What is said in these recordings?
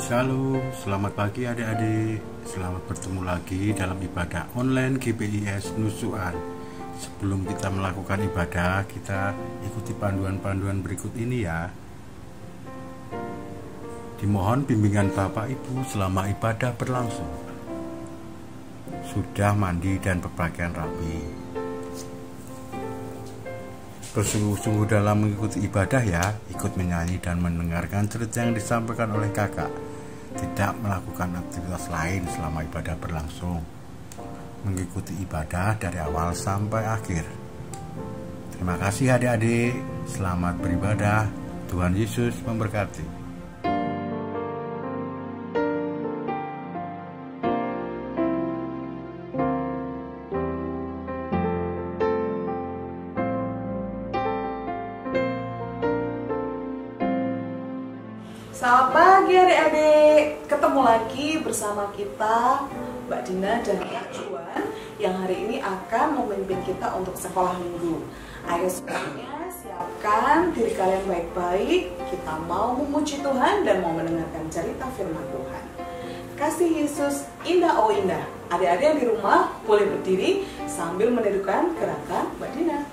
Shalom, selamat pagi adik-adik. Selamat bertemu lagi dalam ibadah online GPIS Nusuan. Sebelum kita melakukan ibadah, kita ikuti panduan-panduan berikut ini ya. Dimohon bimbingan Bapak Ibu selama ibadah berlangsung. Sudah mandi dan berpakaian rapi. Bersungguh-sungguh dalam mengikuti ibadah ya, ikut menyanyi dan mendengarkan cerita yang disampaikan oleh kakak. Tidak melakukan aktivitas lain selama ibadah berlangsung. Mengikuti ibadah dari awal sampai akhir. Terima kasih adik-adik. Selamat beribadah. Tuhan Yesus memberkati. Selamat pagi adik-adik, ketemu lagi bersama kita Mbak Dina dan Kak Juan yang hari ini akan memimpin kita untuk sekolah minggu. Ayo semuanya siapkan diri kalian baik-baik, kita mau memuji Tuhan dan mau mendengarkan cerita firman Tuhan. Kasih Yesus indah oh indah. Adik-adik yang di rumah boleh berdiri sambil menirukan gerakan Mbak Dina.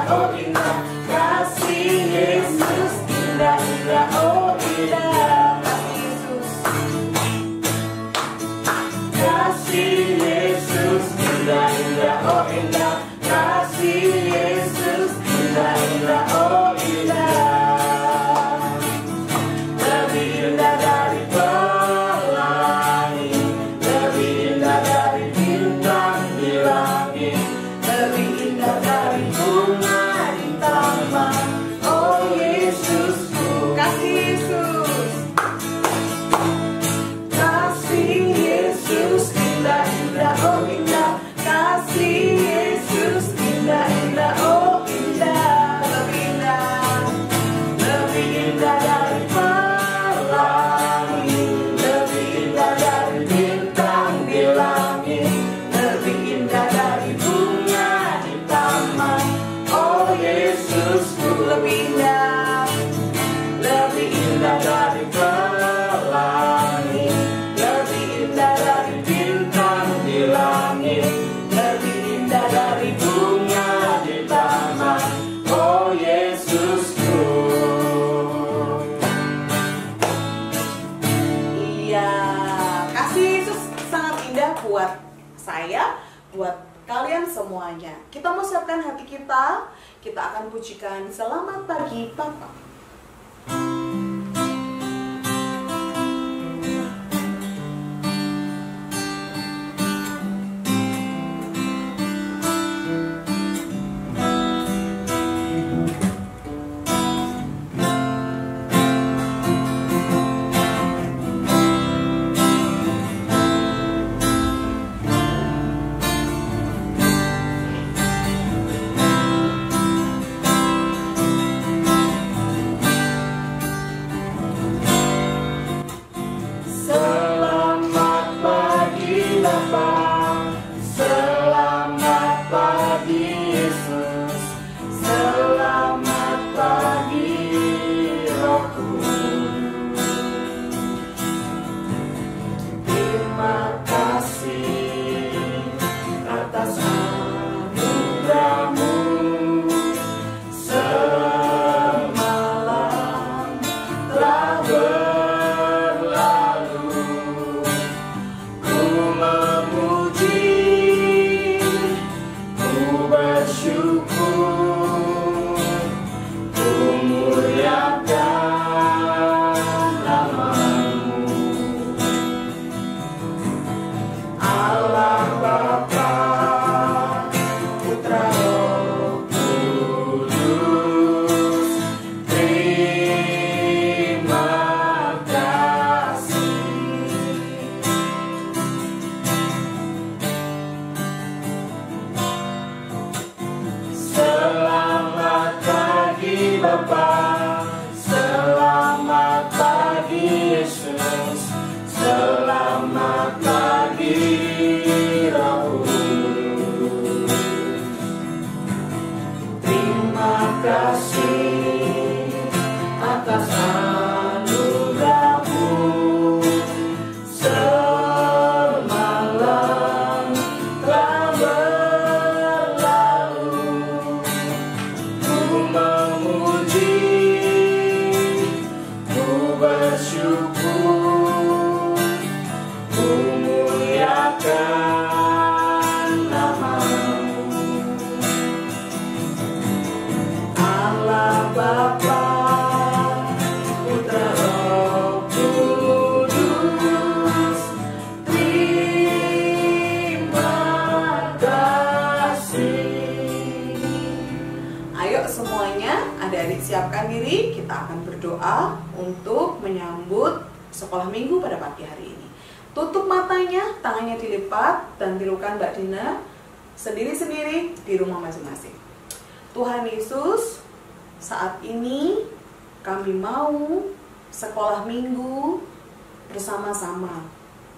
Oh indah, kasih Yesus indah indah oh indah, kasih Yesus indah indah oh indah, kasih Yesus indah indah oh indah, lebih indah dari pelangi, lebih indah dari bintang di langit, lebih indah dari bunga. Buat saya, buat kalian semuanya. Kita mau siapkan hati kita akan pujikan Selamat Pagi Papa. Ayo semuanya, adik-adik siapkan diri, kita akan berdoa untuk menyambut sekolah minggu pada pagi hari ini. Tutup matanya, tangannya dilipat, dan tirukan Mbak Dina sendiri-sendiri di rumah masing-masing. Tuhan Yesus, saat ini kami mau sekolah minggu bersama-sama.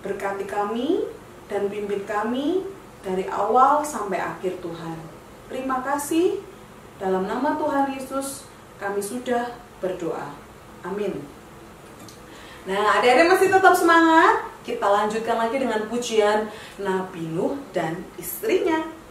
Berkati kami dan pimpin kami dari awal sampai akhir Tuhan. Terima kasih. Dalam nama Tuhan Yesus kami sudah berdoa. Amin. Nah, adik-adik masih tetap semangat. Kita lanjutkan lagi dengan pujian Nabi Nuh dan istrinya.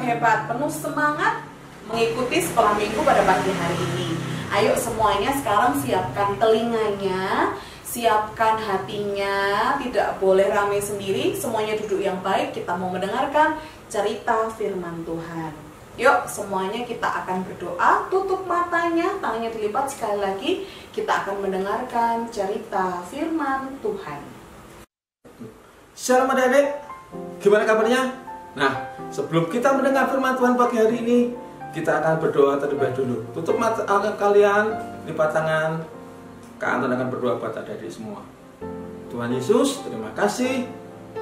Hebat, penuh semangat mengikuti sekolah minggu pada pagi hari ini. Ayo semuanya sekarang siapkan telinganya, siapkan hatinya, tidak boleh ramai sendiri, semuanya duduk yang baik, kita mau mendengarkan cerita firman Tuhan. Yuk semuanya kita akan berdoa, tutup matanya, tangannya dilipat, sekali lagi kita akan mendengarkan cerita firman Tuhan. Shalom adik-adik, gimana kabarnya? Nah, sebelum kita mendengar firman Tuhan pagi hari ini, kita akan berdoa terlebih dulu. Tutup mata kalian, lipat tangan. Kak Anton akan berdoa buat adik-adik semua. Tuhan Yesus, terima kasih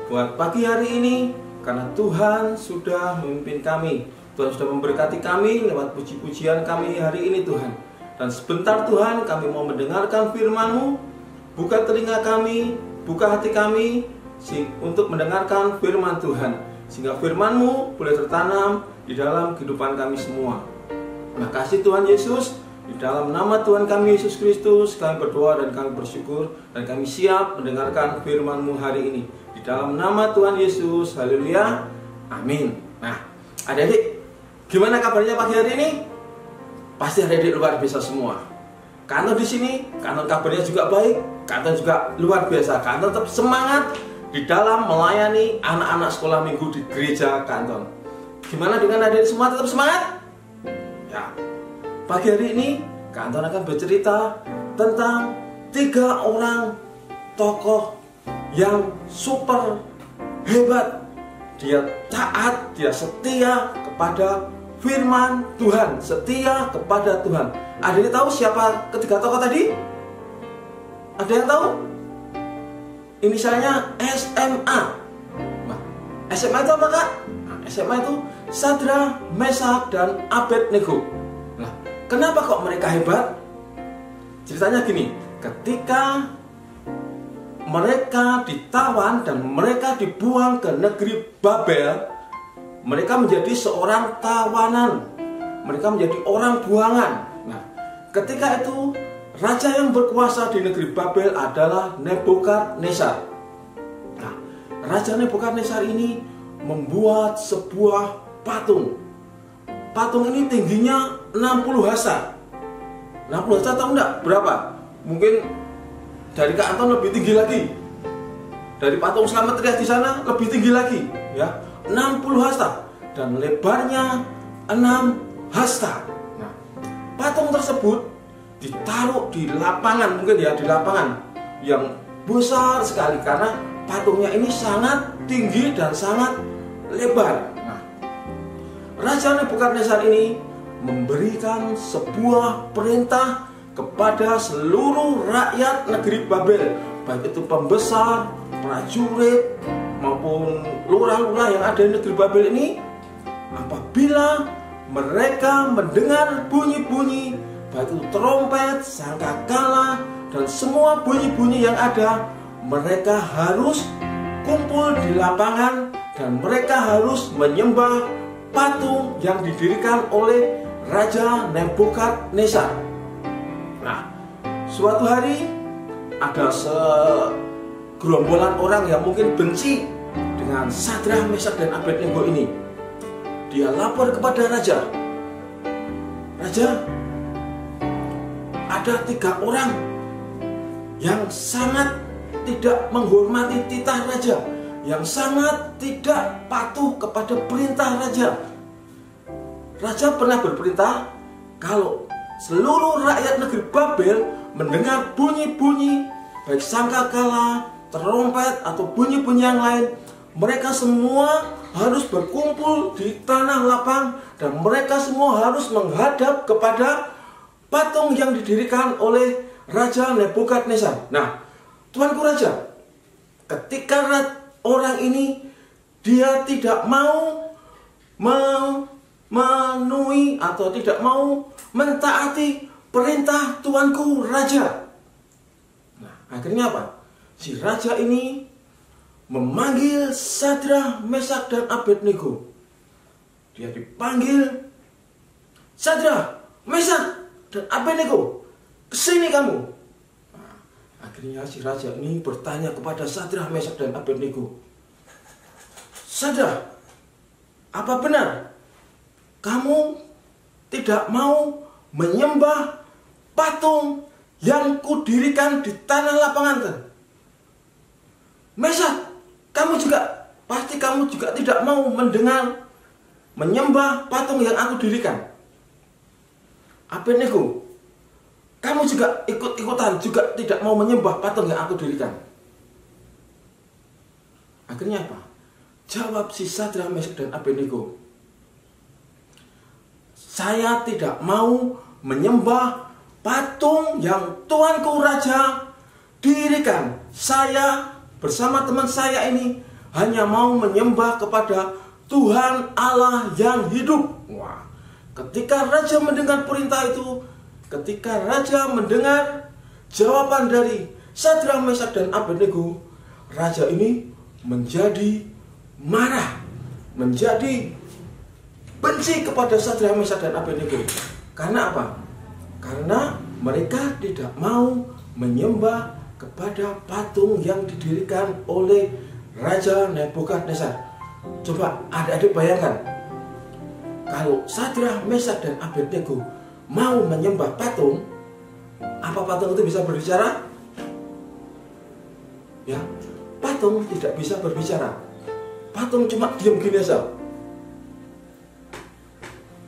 buat pagi hari ini, karena Tuhan sudah memimpin kami. Tuhan sudah memberkati kami lewat puji-pujian kami hari ini Tuhan. Dan sebentar Tuhan, kami mau mendengarkan firman-Mu. Buka telinga kami, buka hati kami untuk mendengarkan firman Tuhan, sehingga firman-Mu boleh tertanam di dalam kehidupan kami semua. Terima kasih Tuhan Yesus. Di dalam nama Tuhan kami Yesus Kristus, kami berdoa dan kami bersyukur, dan kami siap mendengarkan firman-Mu hari ini. Di dalam nama Tuhan Yesus, haleluya, amin. Nah, adik-adik, gimana kabarnya pagi hari ini? Pasti adik-adik luar biasa semua. Kantor di sini, kantor kabarnya juga baik, kantor juga luar biasa. Kantor tetap semangat di dalam melayani anak-anak sekolah minggu di gereja Kanton. Gimana dengan adik semua, tetap semangat? Ya. Pagi hari ini Kanton akan bercerita tentang 3 orang tokoh yang super hebat. Dia taat, dia setia kepada firman Tuhan, setia kepada Tuhan. Adik tahu siapa ketiga tokoh tadi? Ada yang tahu? Inisialnya SMA. Nah, SMA itu apa Kak? Nah, SMA itu Sadra, Mesak, dan Abednego. Nah, kenapa kok mereka hebat? Ceritanya gini, ketika mereka ditawan dan mereka dibuang ke negeri Babel, mereka menjadi seorang tawanan, mereka menjadi orang buangan. Nah, ketika itu raja yang berkuasa di negeri Babel adalah Nebukadnezar. Nah, Raja Nebukadnezar ini membuat sebuah patung. Patung ini tingginya 60 hasta. 60 hasta tahu enggak berapa? Mungkin dari Kak Anton lebih tinggi lagi. Dari patung Selamat Ria di sana lebih tinggi lagi, ya. 60 hasta dan lebarnya 6 hasta. Nah, patung tersebut ditaruh di lapangan, mungkin ya di lapangan yang besar sekali karena patungnya ini sangat tinggi dan sangat lebar. Nah, Raja Nebukadnezar ini memberikan sebuah perintah kepada seluruh rakyat negeri Babel, baik itu pembesar, prajurit, maupun lurah-lurah yang ada di negeri Babel ini. Apabila mereka mendengar bunyi-bunyi, baik itu trompet, sangkakala, dan semua bunyi-bunyi yang ada, mereka harus kumpul di lapangan dan mereka harus menyembah patung yang didirikan oleh Raja Nebukadnezar. Nah, suatu hari ada segerombolan orang yang mungkin benci dengan Sadrah, Mesak, dan Abednego ini. Dia lapor kepada raja. Raja, ada 3 orang yang sangat tidak menghormati titah raja, yang sangat tidak patuh kepada perintah raja. Raja pernah berperintah kalau seluruh rakyat negeri Babel mendengar bunyi-bunyi, baik sangkakala, trompet, atau bunyi-bunyi yang lain, mereka semua harus berkumpul di tanah lapang dan mereka semua harus menghadap kepada patung yang didirikan oleh Raja Nebukadnezar. Nah, Tuanku Raja, ketika orang ini dia tidak mau memenuhi atau tidak mau mentaati perintah Tuanku Raja. Nah, akhirnya apa? Si raja ini memanggil Sadrah, Mesak, dan Abednego. Dia dipanggil, Sadrah, Mesak, dan Abednego, kesini kamu. Nah, akhirnya si raja ini bertanya kepada Sadrah, Mesak, dan Abednego, Sadrah, apa benar kamu tidak mau menyembah patung yang kudirikan di tanah lapangan? Mesak, kamu juga tidak mau menyembah patung yang aku dirikan. Abednego, kamu juga ikut-ikutan juga tidak mau menyembah patung yang aku dirikan. Akhirnya apa? Jawab si Sadrah, Mesak, dan Abednego, saya tidak mau menyembah patung yang Tuanku Raja dirikan. Saya bersama teman saya ini hanya mau menyembah kepada Tuhan Allah yang hidup. Wah, ketika raja mendengar perintah itu, ketika raja mendengar jawaban dari Sadrah, Mesak, dan Abednego, raja ini menjadi marah, menjadi benci kepada Sadrah, Mesak, dan Abednego. Karena apa? Karena mereka tidak mau menyembah kepada patung yang didirikan oleh Raja Nebukadnezar. Coba adik-adik bayangkan, kalau Sadrah, Mesak, dan Abednego mau menyembah patung, apa patung itu bisa berbicara? Ya, patung tidak bisa berbicara. Patung cuma diam gini saja.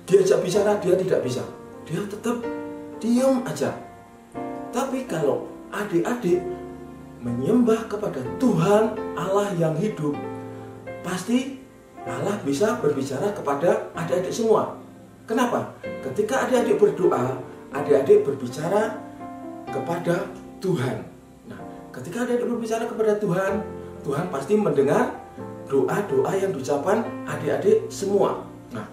Diajak bicara, dia tidak bisa. Dia tetap diam aja. Tapi kalau adik-adik menyembah kepada Tuhan Allah yang hidup, pasti Allah bisa berbicara kepada adik-adik semua. Kenapa? Ketika adik-adik berdoa, adik-adik berbicara kepada Tuhan. Nah, ketika adik-adik berbicara kepada Tuhan, Tuhan pasti mendengar doa-doa yang diucapkan adik-adik semua. Nah,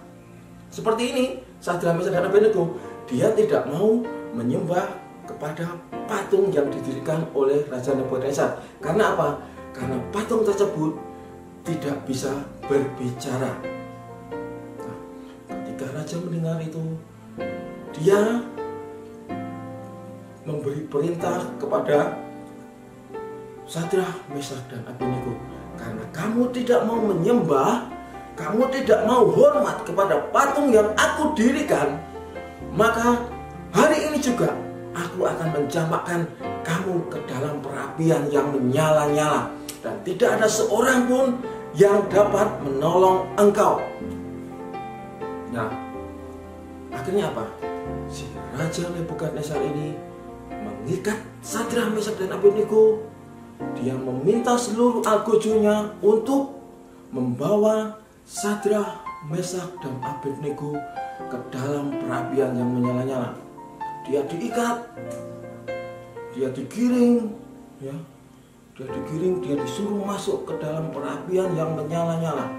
seperti ini, Sadrah, Mesak, dan Abednego, dia tidak mau menyembah kepada patung yang didirikan oleh Raja Nebukadnezar. Karena apa? Karena patung tersebut tidak bisa berbicara. Nah, ketika raja mendengar itu, dia memberi perintah kepada Sadrah, Mesak, dan Abednego, karena kamu tidak mau menyembah, kamu tidak mau hormat kepada patung yang aku dirikan, maka hari ini juga aku akan mencampakkan kamu ke dalam perapian yang menyala-nyala, dan tidak ada seorang pun yang dapat menolong engkau. Nah, akhirnya apa? si Raja Nebukadnezar ini mengikat Sadrak, Mesak, dan Abednego. Dia meminta seluruh algojonya untuk membawa Sadrak, Mesak, dan Abednego ke dalam perapian yang menyala-nyala. Dia diikat, dia digiring, ya, dia disuruh masuk ke dalam perapian yang menyala-nyala.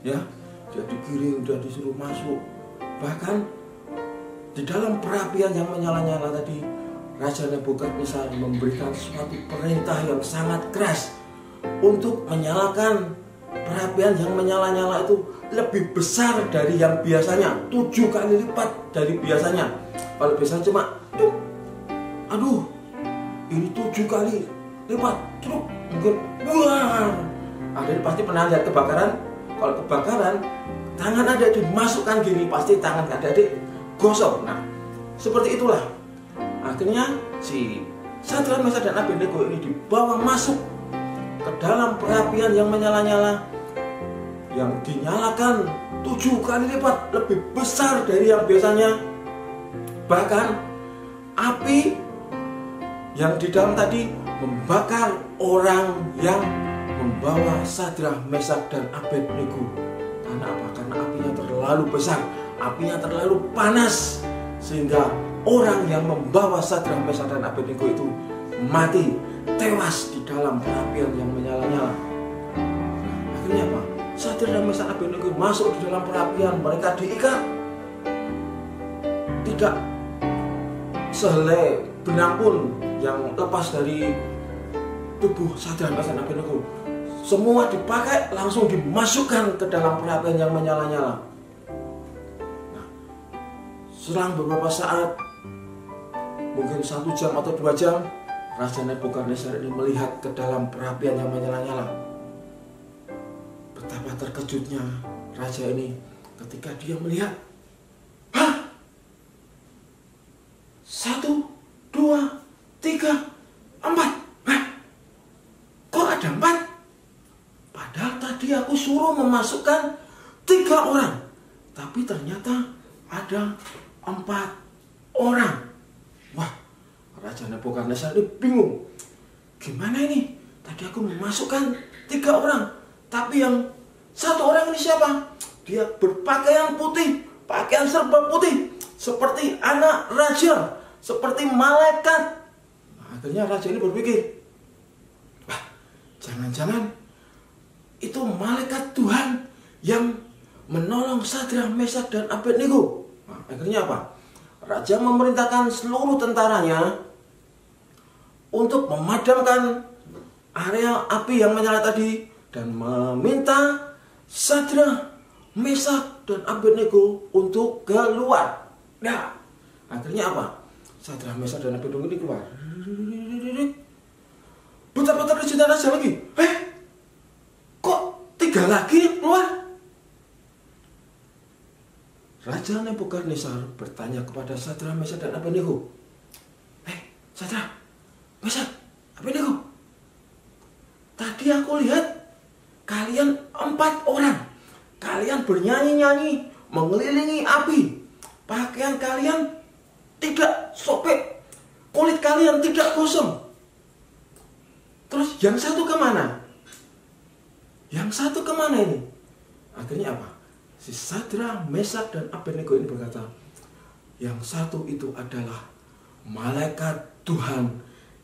Ya, dia digiring, dia disuruh masuk. Bahkan di dalam perapian yang menyala-nyala tadi, Raja Nebukadnezar memberikan suatu perintah yang sangat keras untuk menyalakan perapian yang menyala-nyala itu lebih besar dari yang biasanya, 7 kali lipat dari biasanya. Kalau biasanya cuma aduh, ini 7 kali lipat, mungkin wah, ada pasti pernah lihat kebakaran. Kalau kebakaran, tangan ada dimasukkan gini, pasti tangan adik gosok. Nah, seperti itulah. Akhirnya si Sadrak, Mesak, dan Abednego ini dibawa masuk ke dalam perapian yang menyala-nyala, yang dinyalakan 7 kali lipat lebih besar dari yang biasanya. Bahkan api yang di dalam tadi membakar orang yang membawa Sadrak, Mesak, dan Abednego. Karena apa? Karena apinya terlalu besar, apinya terlalu panas, sehingga orang yang membawa Sadrak, Mesak, dan Abednego itu mati, tewas di dalam perapian yang menyala-nyala. Nah, akhirnya apa? Sadrak, Mesak, dan Abednego masuk di dalam perapian. Mereka diikat, tidak sehelai benang pun yang lepas dari tubuh Sadrak, Mesak, dan Abednego. Semua dipakai, langsung dimasukkan ke dalam perapian yang menyala-nyala. Nah, selang beberapa saat, mungkin 1 jam atau 2 jam, Raja Nebukadnezar ini melihat ke dalam perapian yang menyala-nyala. Betapa terkejutnya raja ini ketika dia melihat, hah? 1, 2, 3, 4. Hah? Kok ada 4? Padahal tadi aku suruh memasukkan 3 orang, tapi ternyata ada 4 orang. Wah, Raja Nebukadnezar ini bingung. Gimana ini? Tadi aku memasukkan 3 orang, tapi yang 1 orang ini siapa? Dia berpakaian putih, pakaian serba putih, seperti anak raja, seperti malaikat. Nah, akhirnya raja ini berpikir, wah, jangan-jangan itu malaikat Tuhan yang menolong Sadrak, Mesak, dan Abednego. Nah, akhirnya apa? Raja memerintahkan seluruh tentaranya untuk memadamkan area api yang menyala tadi dan meminta Sadrak, Mesak, dan Abednego untuk keluar. Nah, akhirnya apa? Sadrak, Mesak, dan Abednego ini keluar. Betapa terkejutnya raja lagi. Kok 3 lagi yang keluar? Raja Nebukadnezar bertanya kepada Sadrak, Mesak, dan Abednego. Sadrak, Mesak, Abednego, tadi aku lihat kalian 4 orang. Kalian bernyanyi-nyanyi mengelilingi api. Pakaian kalian tidak sobek, kulit kalian tidak gosong. Terus yang satu kemana? Yang satu kemana ini? Akhirnya apa? Si Sadrak, Mesak, dan Abednego ini berkata, yang satu itu adalah malaikat Tuhan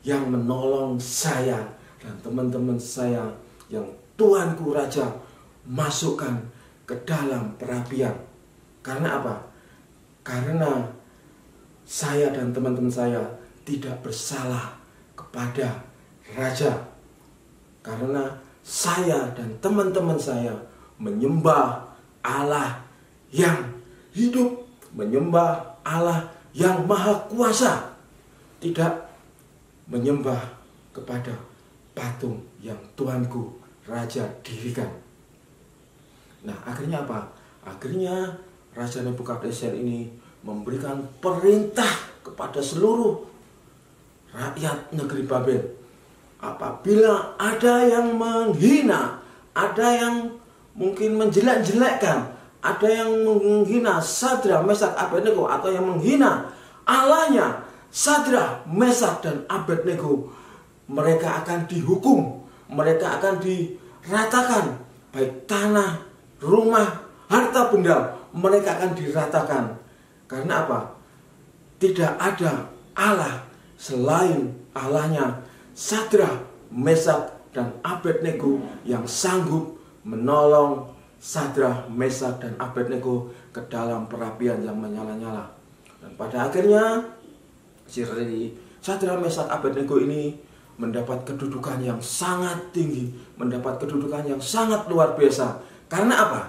yang menolong saya dan teman-teman saya yang Tuanku Raja masukkan ke dalam perapian. Karena apa? Karena saya dan teman-teman saya tidak bersalah kepada Raja. Karena saya dan teman-teman saya menyembah Allah yang hidup, menyembah Allah yang maha kuasa, tidak menyembah kepada patung yang Tuanku Raja dirikan. Nah, akhirnya apa? Akhirnya Raja Nebukadnezar ini memberikan perintah kepada seluruh rakyat negeri Babel. Apabila ada yang menghina, ada yang mungkin menjelek-jelekkan, ada yang menghina Sadrak, Mesak, Abednego, atau yang menghina Allahnya Sadrak, Mesak, dan Abednego, mereka akan dihukum, mereka akan diratakan, baik tanah, rumah, harta benda, mereka akan diratakan. Karena apa? Tidak ada Allah selain Allahnya Sadrak, Mesak, dan Abednego yang sanggup menolong Sadrak, Mesak, dan Abednego ke dalam perapian yang menyala-nyala. Dan pada akhirnya si Sadrak, Mesak, Abednego ini mendapat kedudukan yang sangat tinggi, mendapat kedudukan yang sangat luar biasa. Karena apa?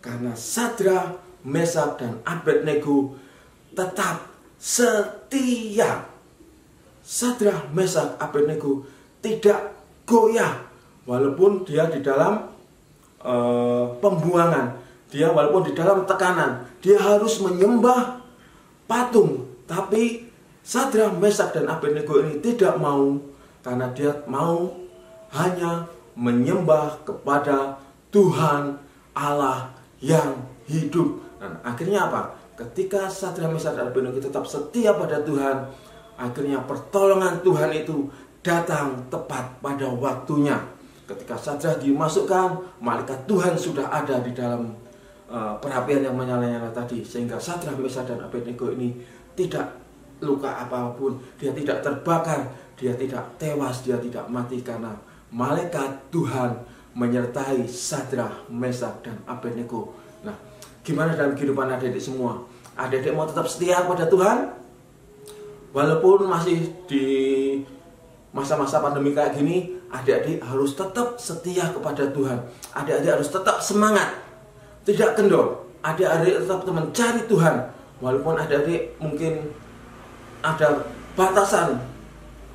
Karena Sadrak, Mesak, dan Abednego tetap setia. Sadrak, Mesak, Abednego tidak goyah walaupun dia di dalam pembuangan, dia walaupun di dalam tekanan, dia harus menyembah patung. Tapi Sadrak, Mesak, dan Abednego ini tidak mau, karena dia mau hanya menyembah kepada Tuhan Allah yang hidup. Dan akhirnya apa? Ketika Sadrak, Mesak, dan Abednego tetap setia pada Tuhan, akhirnya pertolongan Tuhan itu datang tepat pada waktunya. Ketika Sadrak dimasukkan, malaikat Tuhan sudah ada di dalam perapian yang menyala-nyala tadi, sehingga Sadrak, Mesak, dan Abednego ini tidak luka apapun, dia tidak terbakar, dia tidak tewas, dia tidak mati, karena malaikat Tuhan menyertai Sadrak, Mesak, dan Abednego. Nah, gimana dalam kehidupan adik-adik semua? Adik-adik mau tetap setia pada Tuhan? Walaupun masih di masa-masa pandemi kayak gini, adik-adik harus tetap setia kepada Tuhan. Adik-adik harus tetap semangat, tidak kendor. Adik-adik tetap mencari Tuhan, walaupun adik-adik mungkin ada batasan.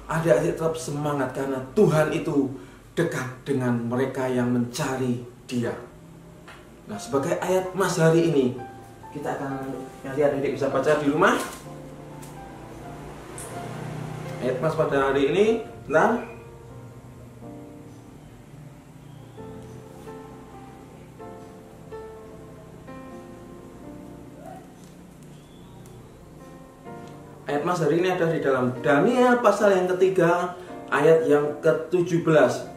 Adik-adik tetap semangat, karena Tuhan itu dekat dengan mereka yang mencari Dia. Nah, sebagai ayat Mas hari ini, kita akan nanti adik-adik bisa baca di rumah. Ayat Mas pada hari ini, nah, ayat Mas hari ini ada di dalam Daniel pasal yang ketiga, ayat yang ke-17.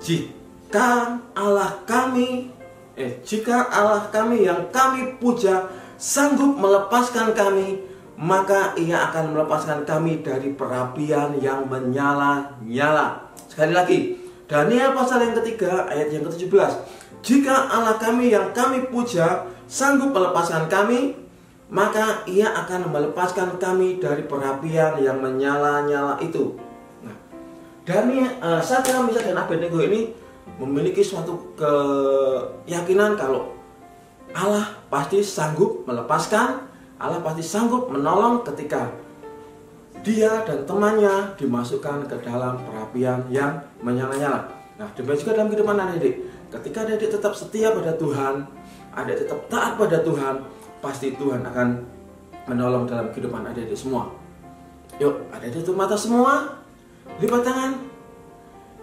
Jika Allah kami yang kami puja sanggup melepaskan kami, maka Ia akan melepaskan kami dari perapian yang menyala-nyala. Sekali lagi, Daniel pasal yang ketiga, ayat yang ke-17. Jika Allah kami yang kami puja sanggup melepaskan kami, maka Ia akan melepaskan kami dari perapian yang menyala-nyala itu. Nah, Daniel, Sadrak, Mesak, dan Abednego ini memiliki suatu keyakinan kalau Allah pasti sanggup melepaskan, Allah pasti sanggup menolong ketika dia dan temannya dimasukkan ke dalam perapian yang menyala-nyala. Nah, demikian juga dalam kehidupan adik-adik. Ketika adik-adik tetap setia pada Tuhan, adik tetap taat pada Tuhan, pasti Tuhan akan menolong dalam kehidupan adik-adik semua. Yuk, adik-adik tutup mata semua, lipat tangan.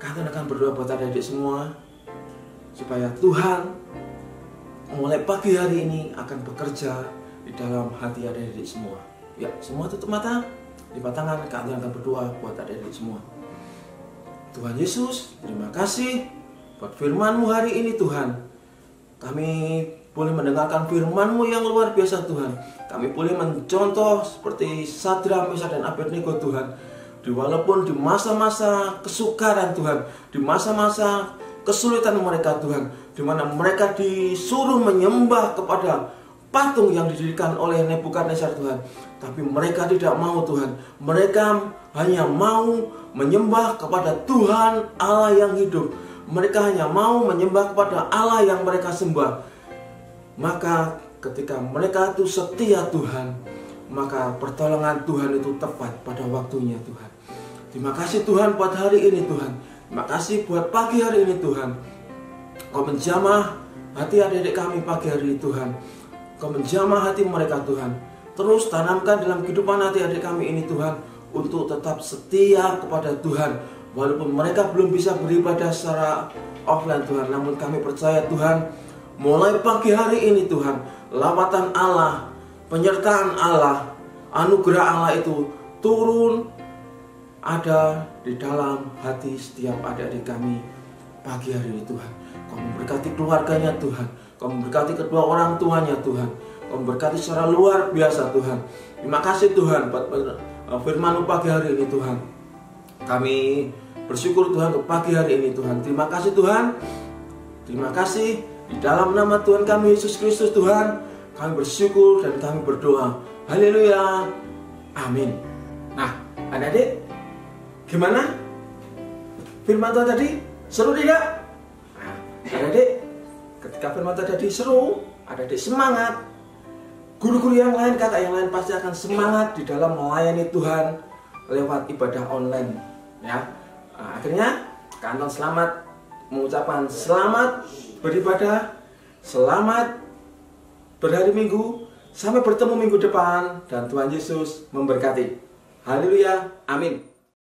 Kalian akan berdoa buat adik-adik semua, supaya Tuhan mulai pagi hari ini akan bekerja di dalam hati adik-adik semua. Ya, semua tutup mata, lipat tangan, kalian akan berdoa buat adik-adik semua. Tuhan Yesus, terima kasih buat firman-Mu hari ini Tuhan. Kami boleh mendengarkan firman-Mu yang luar biasa Tuhan. Kami boleh mencontoh seperti Sadrak, Mesak, dan Abednego Tuhan. Walaupun di masa-masa kesukaran Tuhan, di masa-masa kesulitan mereka Tuhan, di mana mereka disuruh menyembah kepada patung yang didirikan oleh Nebukadnezar Tuhan, tapi mereka tidak mau Tuhan. Mereka hanya mau menyembah kepada Tuhan Allah yang hidup. Mereka hanya mau menyembah kepada Allah yang mereka sembah. Maka ketika mereka itu setia Tuhan, maka pertolongan Tuhan itu tepat pada waktunya Tuhan. Terima kasih Tuhan buat hari ini Tuhan. Terima kasih buat pagi hari ini Tuhan. Kau menjamah hati adik-adik kami pagi hari ini Tuhan. Kau menjamah hati mereka Tuhan. Terus tanamkan dalam kehidupan adik-adik kami ini Tuhan, untuk tetap setia kepada Tuhan. Walaupun mereka belum bisa beribadah secara offline Tuhan, namun kami percaya Tuhan, mulai pagi hari ini Tuhan, lawatan Allah, penyertaan Allah, anugerah Allah itu turun ada di dalam hati setiap adik-adik kami pagi hari ini Tuhan. Kau memberkati keluarganya Tuhan, Kau memberkati kedua orang tuanya Tuhan, Kau memberkati secara luar biasa Tuhan. Terima kasih Tuhan buat firman-Mu pagi hari ini Tuhan. Kami bersyukur Tuhan untuk pagi hari ini Tuhan. Terima kasih Tuhan. Terima kasih di dalam nama Tuhan kami Yesus Kristus Tuhan. Kami bersyukur dan kami berdoa. Haleluya. Amin. Nah, adik-adik, gimana firman Tuhan tadi? Seru tidak? Nah, adik-adik, ketika firman Tuhan tadi seru, adik-adik semangat. Guru-guru yang lain, kakak yang lain pasti akan semangat di dalam melayani Tuhan lewat ibadah online. Ya, nah, akhirnya Kak Anton selamat mengucapkan selamat beribadah, selamat berhari Minggu, sampai bertemu minggu depan, dan Tuhan Yesus memberkati. Haleluya, amin.